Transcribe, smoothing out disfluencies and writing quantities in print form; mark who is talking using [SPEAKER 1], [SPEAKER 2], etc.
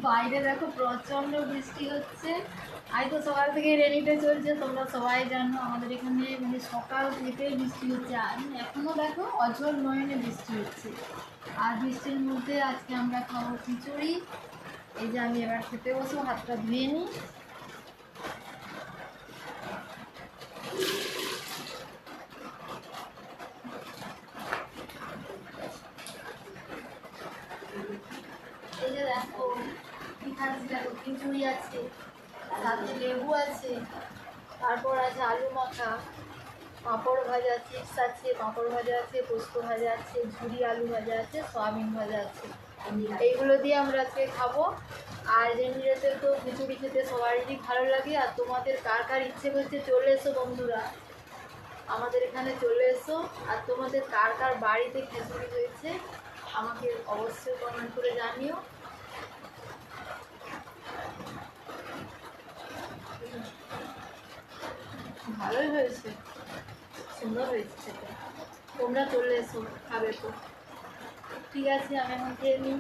[SPEAKER 1] বাইরে দেখো প্রচন্ড বৃষ্টি হচ্ছে। আজ তো সকাল থেকে রেনিতে চলছে, তোমরা সবাই জানো আমাদের এখানে মানে সকাল থেকে বৃষ্টি হচ্ছে। আর এখনো দেখো অঝোর নয়নে বৃষ্টি হচ্ছে। আর বৃষ্টির মধ্যে আজকে আমরা খাবো খিচুড়ি। এই যে আমি এবার খেতে বসবো, হাতটা ধুয়ে নিই। এই যে দেখো দেখো খিচুড়ি আছে, সাথে লেবু আছে, তারপর আছে আলু মাখা, পাঁপড় ভাজা, চিপস আছে, পাঁপড় ভাজা আছে, পোস্ত ভাজা আছে, ঝুরি আলু ভাজা আছে, সয়াবিন ভাজা আছে। এইগুলো দিয়ে আমরা আজকে খাবো। আর রেনিতে তো খিচুড়ি খেতে সবারই ভালো লাগে। আর তোমাদের কার কার ইচ্ছে করছে চলে এসো বন্ধুরা, আমাদের এখানে চলে এসো। আর তোমাদের কার কার বাড়িতে খিচুড়ি হয়েছে আমাকে অবশ্যই কমেন্ট করে জানিও। ভালোই হয়েছে, সুন্দর হয়েছে সেটা। তোমরা চলে এসো, খাবে তো। ঠিক আছে, আমি এখন খেয়ে নিই।